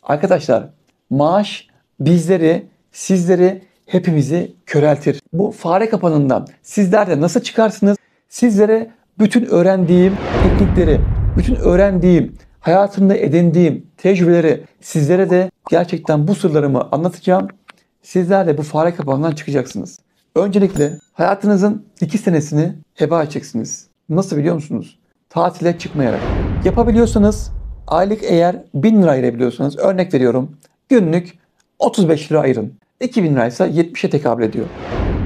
Arkadaşlar, maaş bizleri, sizleri, hepimizi köreltir. Bu fare kapanından sizler de nasıl çıkarsınız? Sizlere bütün öğrendiğim teknikleri, bütün öğrendiğim, hayatımda edindiğim tecrübeleri sizlere de gerçekten bu sırlarımı anlatacağım. Sizler de bu fare kapanından çıkacaksınız. Öncelikle hayatınızın 2 senesini heba edeceksiniz. Nasıl biliyor musunuz? Tatile çıkmayarak. Yapabiliyorsanız aylık eğer 1000 lira ayırabiliyorsanız, örnek veriyorum, günlük 35 lira ayırın. 2000 liraysa 70'e tekabül ediyor.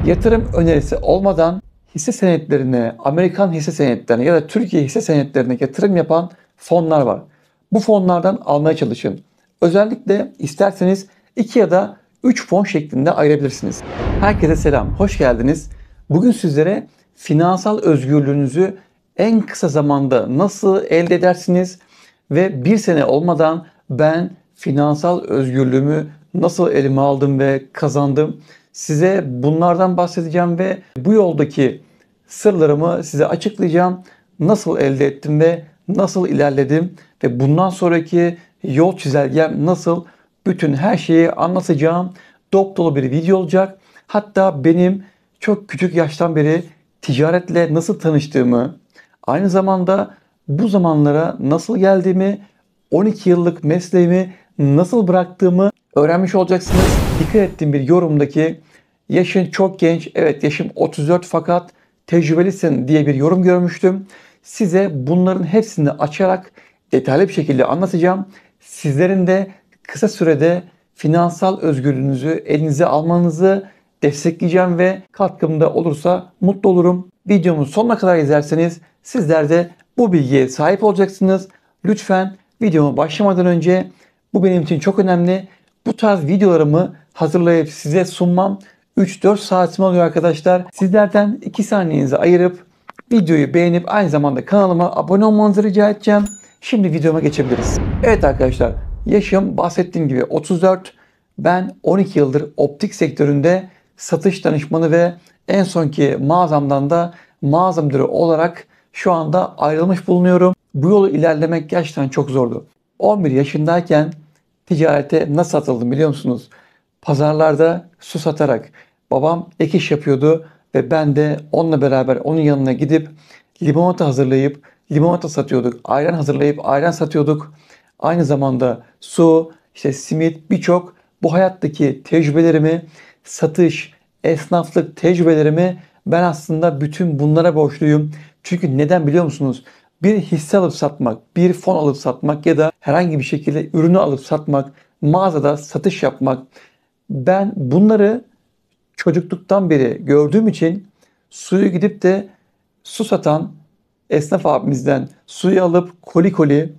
Yatırım önerisi olmadan hisse senetlerine, Amerikan hisse senetlerine ya da Türkiye hisse senetlerine yatırım yapan fonlar var. Bu fonlardan almaya çalışın. Özellikle isterseniz 2 ya da 3 fon şeklinde ayırabilirsiniz. Herkese selam, hoş geldiniz. Bugün sizlere finansal özgürlüğünüzü en kısa zamanda nasıl elde edersiniz ve 1 sene olmadan ben finansal özgürlüğümü nasıl elime aldım ve kazandım. Size bunlardan bahsedeceğim ve bu yoldaki sırlarımı size açıklayacağım. Nasıl elde ettim ve nasıl ilerledim ve bundan sonraki yol çizelgem nasıl, bütün her şeyi anlatacağım. Dop dolu bir video olacak. Hatta benim çok küçük yaştan beri ticaretle nasıl tanıştığımı, aynı zamanda bu zamanlara nasıl geldiğimi, 12 yıllık mesleğimi nasıl bıraktığımı öğrenmiş olacaksınız. Dikkat ettiğim bir yorumdaki yaşın çok genç, evet yaşım 34 fakat tecrübelisin diye bir yorum görmüştüm. Size bunların hepsini açarak detaylı bir şekilde anlatacağım. Sizlerin de kısa sürede finansal özgürlüğünüzü elinize almanızı destekleyeceğim ve katkımda olursa mutlu olurum. Videomu sonuna kadar izlerseniz sizler de bu bilgiye sahip olacaksınız. Lütfen videoma başlamadan önce, bu benim için çok önemli, bu tarz videolarımı hazırlayıp size sunmam 3-4 saatimi alıyor arkadaşlar. Sizlerden 2 saniyenizi ayırıp videoyu beğenip aynı zamanda kanalıma abone olmanızı rica edeceğim. Şimdi videoma geçebiliriz. Evet arkadaşlar, yaşım bahsettiğim gibi 34. Ben 12 yıldır optik sektöründe satış danışmanı ve en sonki mağazamdan da mağaza müdürü olarak şu anda ayrılmış bulunuyorum. Bu yolu ilerlemek gerçekten çok zordu. 11 yaşındayken ticarete nasıl atıldım biliyor musunuz? Pazarlarda su satarak. Babam ek iş yapıyordu ve ben de onunla beraber onun yanına gidip limonata hazırlayıp limonata satıyorduk. Ayran hazırlayıp ayran satıyorduk. Aynı zamanda su, işte simit, birçok bu hayattaki tecrübelerimi, satış, esnaflık tecrübelerimi ben aslında bütün bunlara borçluyum. Çünkü neden biliyor musunuz? Bir hisse alıp satmak, bir fon alıp satmak ya da herhangi bir şekilde ürünü alıp satmak, mağazada satış yapmak. Ben bunları çocukluktan beri gördüğüm için suyu gidip de su satan esnaf abimizden suyu alıp koli koli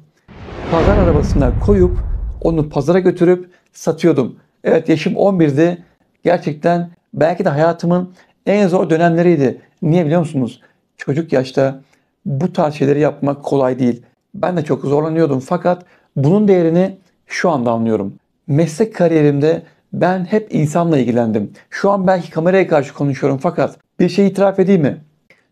pazar arabasına koyup onu pazara götürüp satıyordum. Evet, yaşım 11'de gerçekten belki de hayatımın en zor dönemleriydi. Niye biliyor musunuz? Çocuk yaşta bu tarz şeyleri yapmak kolay değil. Ben de çok zorlanıyordum fakat bunun değerini şu anda anlıyorum. Meslek kariyerimde ben hep insanla ilgilendim. Şu an belki kameraya karşı konuşuyorum fakat bir şey itiraf edeyim mi?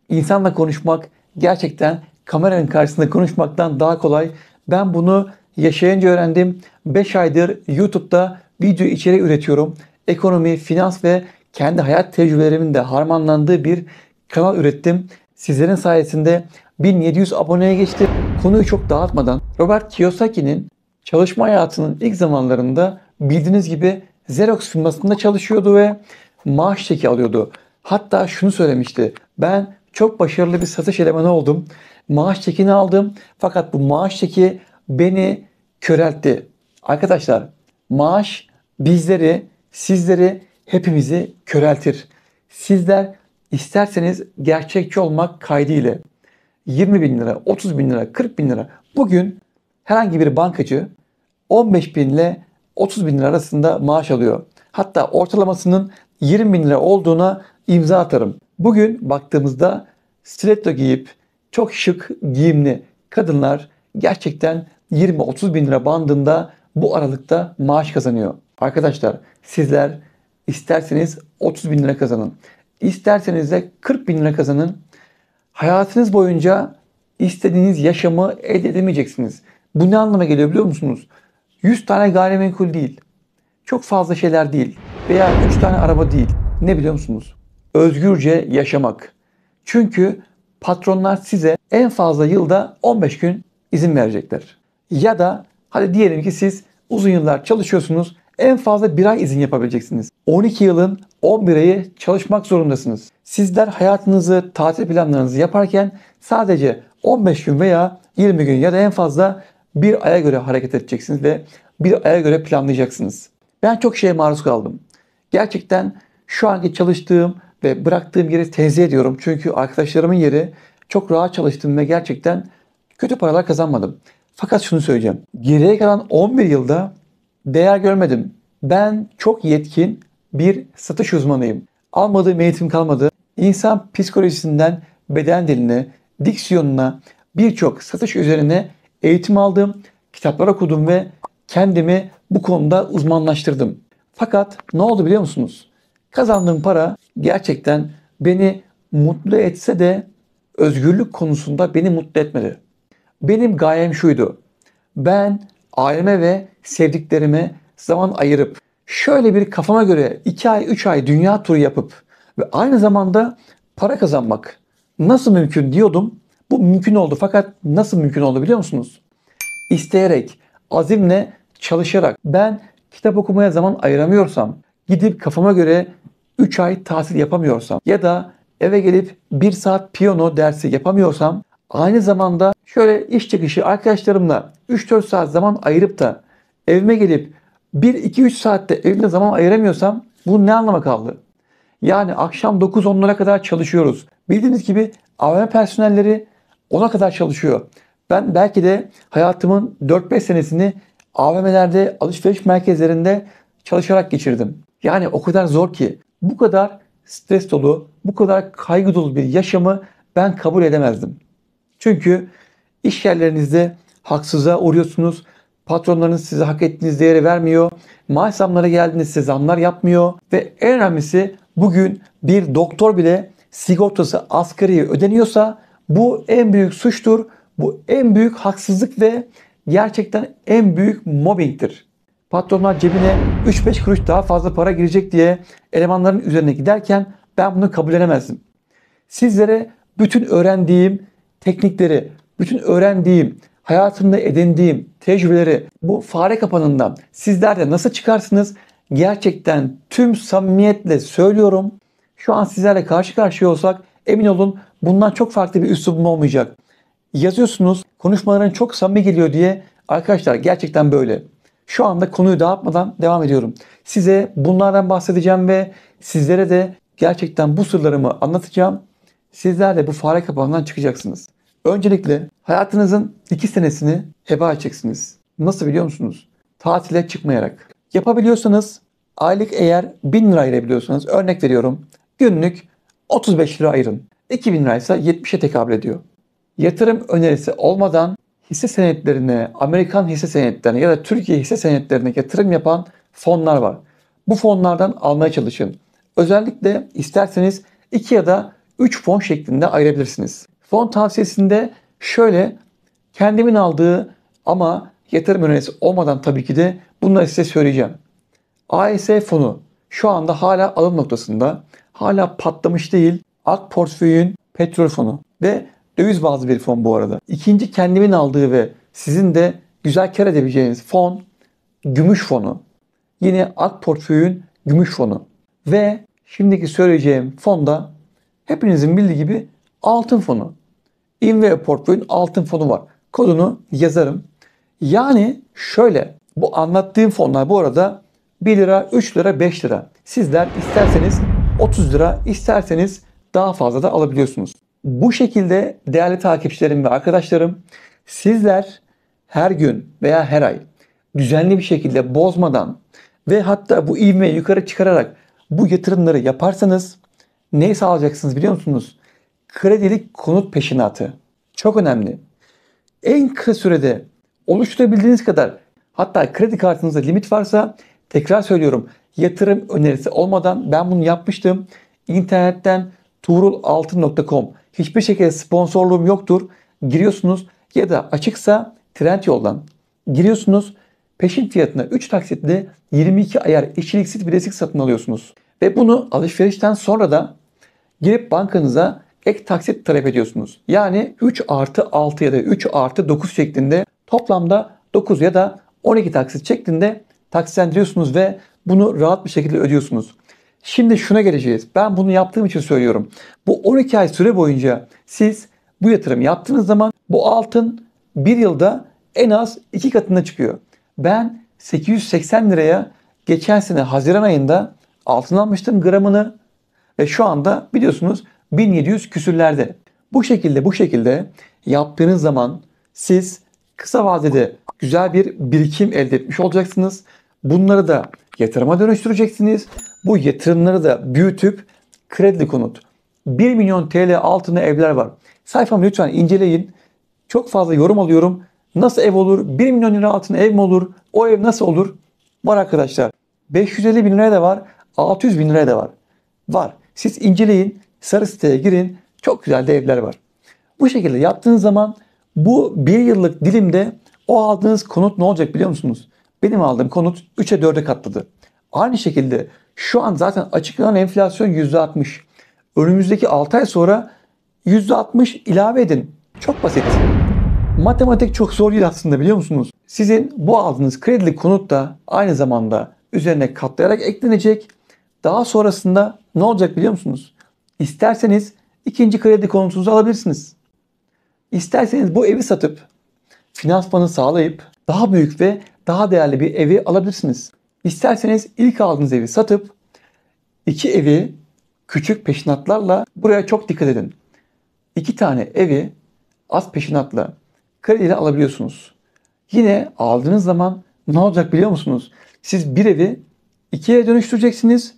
İnsanla konuşmak gerçekten kameranın karşısında konuşmaktan daha kolay. Ben bunu yaşayınca öğrendim. 5 aydır YouTube'da video içeriği üretiyorum. Ekonomi, finans ve kendi hayat tecrübelerimin de harmanlandığı bir kanal ürettim. Sizlerin sayesinde 1700 aboneye geçti. Konuyu çok dağıtmadan, Robert Kiyosaki'nin çalışma hayatının ilk zamanlarında bildiğiniz gibi Xerox firmasında çalışıyordu ve maaş çeki alıyordu. Hatta şunu söylemişti: ben çok başarılı bir satış elemanı oldum. Maaş çekini aldım fakat bu maaş çeki beni köreltti. Arkadaşlar, maaş bizleri, sizleri, hepimizi köreltir. Sizler isterseniz gerçekçi olmak kaydıyla 20 bin lira, 30 bin lira, 40 bin lira, bugün herhangi bir bankacı 15 bin ile 30 bin lira arasında maaş alıyor. Hatta ortalamasının 20 bin lira olduğuna imza atarım. Bugün baktığımızda stiletto giyip çok şık giyimli kadınlar gerçekten 20-30 bin lira bandında bu aralıkta maaş kazanıyor. Arkadaşlar, sizler isterseniz 30 bin lira kazanın, isterseniz de 40 bin lira kazanın. Hayatınız boyunca istediğiniz yaşamı elde edemeyeceksiniz. Bu ne anlama geliyor biliyor musunuz? 100 tane gayrimenkul değil. Çok fazla şeyler değil. Veya 3 tane araba değil. Ne biliyor musunuz? Özgürce yaşamak. Çünkü patronlar size en fazla yılda 15 gün izin verecekler. Ya da hadi diyelim ki siz uzun yıllar çalışıyorsunuz. En fazla bir ay izin yapabileceksiniz. 12 yılın 11 ayı çalışmak zorundasınız. Sizler hayatınızı, tatil planlarınızı yaparken sadece 15 gün veya 20 gün ya da en fazla bir aya göre hareket edeceksiniz ve bir aya göre planlayacaksınız. Ben çok şeye maruz kaldım. Gerçekten şu anki çalıştığım ve bıraktığım yeri tenzih ediyorum. Çünkü arkadaşlarımın yeri çok rahat çalıştım ve gerçekten kötü paralar kazanmadım. Fakat şunu söyleyeceğim. Geriye kalan 11 yılda değer görmedim. Ben çok yetkin bir satış uzmanıyım. Almadığım eğitim kalmadı. İnsan psikolojisinden beden diline, diksiyonuna birçok satış üzerine eğitim aldım, kitaplar okudum ve kendimi bu konuda uzmanlaştırdım. Fakat ne oldu biliyor musunuz? Kazandığım para gerçekten beni mutlu etse de özgürlük konusunda beni mutlu etmedi. Benim gayem şuydu. Ben aileme ve sevdiklerime zaman ayırıp şöyle bir kafama göre 2 ay 3 ay dünya turu yapıp ve aynı zamanda para kazanmak nasıl mümkün diyordum. Bu mümkün oldu fakat nasıl mümkün oldu biliyor musunuz? İsteyerek, azimle, çalışarak ben kitap okumaya zaman ayıramıyorsam, gidip kafama göre 3 ay tatil yapamıyorsam ya da eve gelip 1 saat piyano dersi yapamıyorsam aynı zamanda şöyle iş çıkışı arkadaşlarımla 3-4 saat zaman ayırıp da evime gelip 1-2-3 saatte evimde zaman ayıramıyorsam bunun ne anlamı kaldı? Yani akşam 9-10'lara kadar çalışıyoruz. Bildiğiniz gibi AVM personelleri 10'a kadar çalışıyor. Ben belki de hayatımın 4-5 senesini AVM'lerde, alışveriş merkezlerinde çalışarak geçirdim. Yani o kadar zor ki bu kadar stres dolu, bu kadar kaygı dolu bir yaşamı ben kabul edemezdim. Çünkü iş yerlerinizde haksızlığa uğruyorsunuz. Patronlarınız size hak ettiğiniz değeri vermiyor. Maaş zamları geldiğinde size zamlar yapmıyor. Ve en önemlisi bugün bir doktor bile sigortası asgari ödeniyorsa bu en büyük suçtur. Bu en büyük haksızlık ve gerçekten en büyük mobbingtir. Patronlar cebine 3-5 kuruş daha fazla para girecek diye elemanların üzerine giderken ben bunu kabul edemezdim. Sizlere bütün öğrendiğim teknikleri, bütün öğrendiğim, hayatımda edindiğim tecrübeleri bu fare kapanından sizler de nasıl çıkarsınız? Gerçekten tüm samimiyetle söylüyorum. Şu an sizlerle karşı karşıya olsak emin olun bundan çok farklı bir üslubum olmayacak. Yazıyorsunuz, konuşmaların çok samimi geliyor diye. Arkadaşlar gerçekten böyle. Şu anda konuyu dağıtmadan devam ediyorum. Size bunlardan bahsedeceğim ve sizlere de gerçekten bu sırlarımı anlatacağım. Sizler de bu fare kapağından çıkacaksınız. Öncelikle hayatınızın 2 senesini heba edeceksiniz. Nasıl biliyor musunuz? Tatile çıkmayarak. Yapabiliyorsanız aylık eğer 1000 lira ayırabiliyorsanız örnek veriyorum. Günlük 35 lira ayırın. 2000 liraysa 70'e tekabül ediyor. Yatırım önerisi olmadan hisse senetlerine, Amerikan hisse senetlerine ya da Türkiye hisse senetlerine yatırım yapan fonlar var. Bu fonlardan almaya çalışın. Özellikle isterseniz 2 ya da 3 fon şeklinde ayırabilirsiniz. Fon tavsiyesinde şöyle kendimin aldığı ama yatırım önerisi olmadan tabii ki de bunları size söyleyeceğim. AES fonu şu anda hala alım noktasında. Hala patlamış değil. Ak Portföy'ün petrol fonu ve döviz bazlı bir fon bu arada. İkinci kendimin aldığı ve sizin de güzel kar edebileceğiniz fon gümüş fonu. Yine Ak Portföy'ün gümüş fonu. Ve şimdiki söyleyeceğim fonda hepinizin bildiği gibi altın fonu. Inve Portföy'ün altın fonu var. Kodunu yazarım. Yani şöyle bu anlattığım fonlar bu arada 1 lira, 3 lira, 5 lira. Sizler isterseniz 30 lira, isterseniz daha fazla da alabiliyorsunuz. Bu şekilde değerli takipçilerim ve arkadaşlarım sizler her gün veya her ay düzenli bir şekilde bozmadan ve hatta bu ivmeyi yukarı çıkararak bu yatırımları yaparsanız neyi sağlayacaksınız biliyor musunuz? Kredilik konut peşinatı. Çok önemli. En kısa sürede oluşturabildiğiniz kadar hatta kredi kartınızda limit varsa tekrar söylüyorum yatırım önerisi olmadan ben bunu yapmıştım. İnternetten tuğrulaltın.com hiçbir şekilde sponsorluğum yoktur. Giriyorsunuz ya da açıksa Trendyol'dan giriyorsunuz. peşin fiyatına 3 taksitle 22 ayar işçiliksiz bilezik satın alıyorsunuz. Ve bunu alışverişten sonra da girip bankanıza ek taksit talep ediyorsunuz. Yani 3 artı 6 ya da 3 artı 9 şeklinde toplamda 9 ya da 12 taksit şeklinde taksitlendiriyorsunuz ve bunu rahat bir şekilde ödüyorsunuz. Şimdi şuna geleceğiz. Ben bunu yaptığım için söylüyorum. Bu 12 ay süre boyunca siz bu yatırım yaptığınız zaman bu altın bir yılda en az 2 katına çıkıyor. Ben 880 liraya geçen sene Haziran ayında altın almıştım gramını ve şu anda biliyorsunuz 1700 küsürlerde. Bu şekilde yaptığınız zaman siz kısa vadede güzel bir birikim elde etmiş olacaksınız. Bunları da yatırıma dönüştüreceksiniz. Bu yatırımları da büyütüp kredi konut. 1 milyon TL altında evler var. Sayfamı lütfen inceleyin. Çok fazla yorum alıyorum. Nasıl ev olur? 1 milyon lira altına ev mi olur? O ev nasıl olur? Var arkadaşlar. 550 bin liraya da var. 600 bin liraya da var. Var. Siz inceleyin. Sarı siteye girin. Çok güzel de evler var. Bu şekilde yaptığınız zaman bu 1 yıllık dilimde o aldığınız konut ne olacak biliyor musunuz? Benim aldığım konut 3'e 4'e katladı. Aynı şekilde şu an zaten açıklanan enflasyon %60. Önümüzdeki 6 ay sonra %60 ilave edin. Çok basit. Matematik çok zor değil aslında biliyor musunuz? Sizin bu aldığınız kredili konut da aynı zamanda üzerine katlayarak eklenecek. Daha sonrasında ne olacak biliyor musunuz? İsterseniz ikinci kredi konutunuzu alabilirsiniz. İsterseniz bu evi satıp finansmanı sağlayıp daha büyük ve daha değerli bir evi alabilirsiniz. İsterseniz ilk aldığınız evi satıp iki evi küçük peşinatlarla buraya çok dikkat edin. 2 tane evi az peşinatla krediyle alabiliyorsunuz. Yine aldığınız zaman ne olacak biliyor musunuz? Siz bir evi 2'ye dönüştüreceksiniz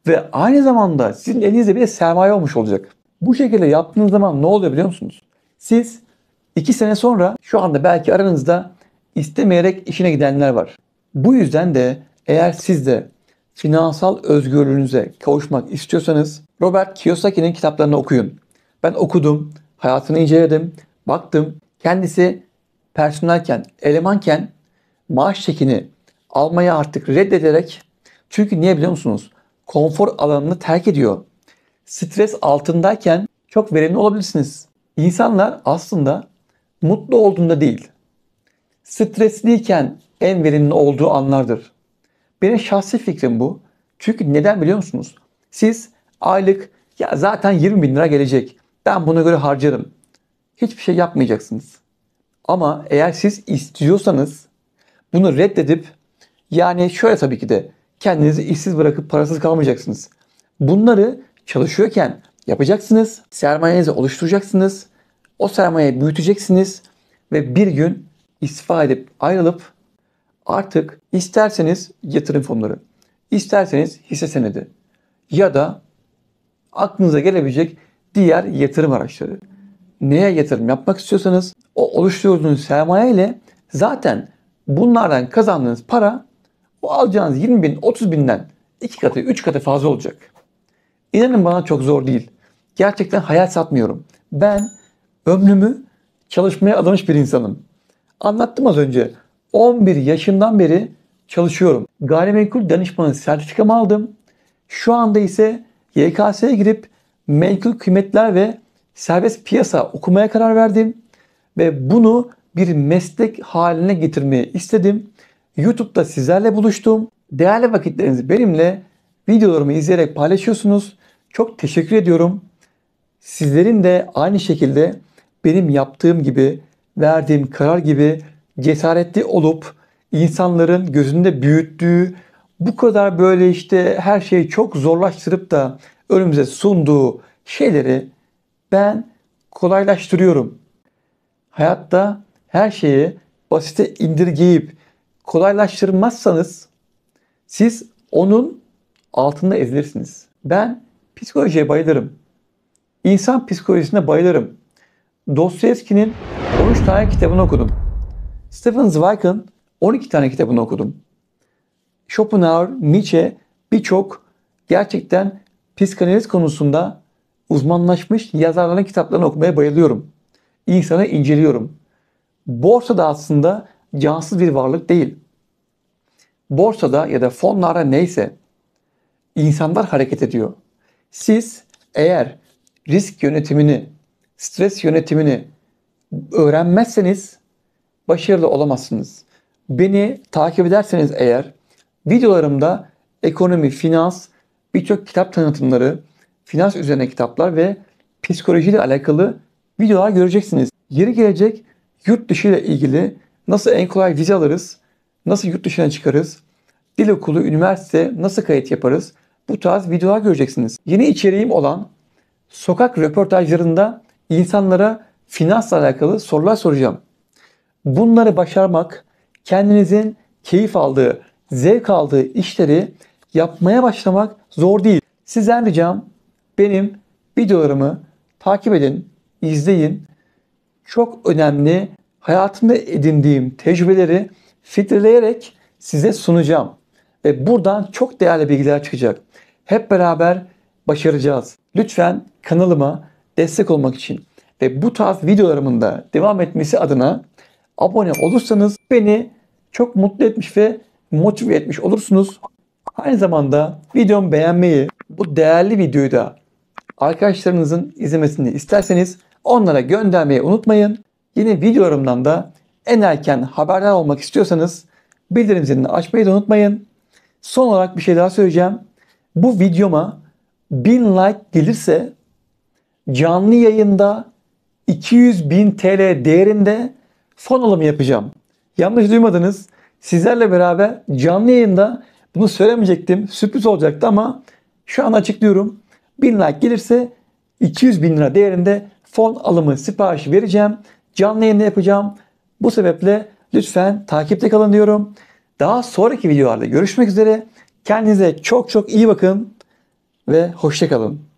ve aynı zamanda sizin elinizde bir de sermaye olmuş olacak. Bu şekilde yaptığınız zaman ne oluyor biliyor musunuz? Siz 2 sene sonra şu anda belki aranızda istemeyerek işine gidenler var. Bu yüzden de eğer siz de finansal özgürlüğünüze kavuşmak istiyorsanız Robert Kiyosaki'nin kitaplarını okuyun. Ben okudum, hayatını inceledim, baktım. Kendisi personelken, elemanken maaş çekini almayı artık reddederek çünkü niye biliyor musunuz? Konfor alanını terk ediyor. Stres altındayken çok verimli olabilirsiniz. İnsanlar aslında mutlu olduğunda değil, stresliyken en verimli olduğu anlardır. Benim şahsi fikrim bu. Çünkü neden biliyor musunuz? Siz aylık ya zaten 20 bin lira gelecek. Ben buna göre harcarım. Hiçbir şey yapmayacaksınız. Ama eğer siz istiyorsanız bunu reddedip yani şöyle tabii ki de kendinizi işsiz bırakıp parasız kalmayacaksınız. Bunları çalışıyorken yapacaksınız. Sermayenizi oluşturacaksınız. O sermayeyi büyüteceksiniz. Ve bir gün istifa edip ayrılıp artık isterseniz yatırım fonları, isterseniz hisse senedi ya da aklınıza gelebilecek diğer yatırım araçları. Neye yatırım yapmak istiyorsanız o oluşturduğunuz sermaye ile zaten bunlardan kazandığınız para o alacağınız 20 bin 30 binden 2 katı 3 katı fazla olacak. İnanın bana çok zor değil. Gerçekten hayal satmıyorum. Ben ömrümü çalışmaya adamış bir insanım. Anlattım az önce. 11 yaşından beri çalışıyorum. Gayrimenkul danışmanı sertifikamı aldım. Şu anda ise YKS'ye girip menkul kıymetler ve serbest piyasa okumaya karar verdim. Ve bunu bir meslek haline getirmeyi istedim. YouTube'da sizlerle buluştum. Değerli vakitlerinizi benimle videolarımı izleyerek paylaşıyorsunuz. Çok teşekkür ediyorum. Sizlerin de aynı şekilde benim yaptığım gibi, verdiğim karar gibi cesaretli olup insanların gözünde büyüttüğü, bu kadar böyle işte her şeyi çok zorlaştırıp da önümüze sunduğu şeyleri ben kolaylaştırıyorum. Hayatta her şeyi basite indirgeyip kolaylaştırmazsanız siz onun altında ezilirsiniz. Ben psikolojiye bayılırım. İnsan psikolojisine bayılırım. Dostoyevski'nin 13 tane kitabını okudum. Stephen Zweig'ın 12 tane kitabını okudum. Schopenhauer, Nietzsche birçok gerçekten psikanaliz konusunda uzmanlaşmış yazarların kitaplarını okumaya bayılıyorum. İnsanı inceliyorum. Borsa da aslında cansız bir varlık değil. borsada ya da fonlarda neyse insanlar hareket ediyor. Siz eğer risk yönetimini, stres yönetimini öğrenmezseniz başarılı olamazsınız. Beni takip ederseniz eğer videolarımda ekonomi, finans, birçok kitap tanıtımları, finans üzerine kitaplar ve psikolojiyle alakalı videolar göreceksiniz. Yeri gelecek yurt dışı ile ilgili nasıl en kolay vize alırız, nasıl yurt dışına çıkarız, dil okulu, üniversite nasıl kayıt yaparız, bu tarz videolar göreceksiniz. Yeni içeriğim olan sokak röportajlarında insanlara finansla alakalı sorular soracağım. Bunları başarmak, kendinizin keyif aldığı, zevk aldığı işleri yapmaya başlamak zor değil. Sizden ricam benim videolarımı takip edin, izleyin. Çok önemli hayatımda edindiğim tecrübeleri filtreleyerek size sunacağım. Ve buradan çok değerli bilgiler çıkacak. Hep beraber başaracağız. Lütfen kanalıma destek olmak için ve bu tarz videolarımın da devam etmesi adına abone olursanız beni çok mutlu etmiş ve motive etmiş olursunuz. Aynı zamanda videomu beğenmeyi, bu değerli videoyu da arkadaşlarınızın izlemesini isterseniz onlara göndermeyi unutmayın. Yeni videolarımdan da en erken haberdar olmak istiyorsanız bildirim zilini açmayı da unutmayın. Son olarak bir şey daha söyleyeceğim. Bu videoma 1000 like gelirse canlı yayında 200.000 TL değerinde fon alımı yapacağım. Yanlış duymadınız. Sizlerle beraber canlı yayında bunu söylemeyecektim. Sürpriz olacaktı ama şu an açıklıyorum. 1000 like gelirse 200.000 lira değerinde fon alımı siparişi vereceğim. Canlı yayında yapacağım. Bu sebeple lütfen takipte kalın diyorum. Daha sonraki videolarda görüşmek üzere. Kendinize çok çok iyi bakın ve hoşça kalın.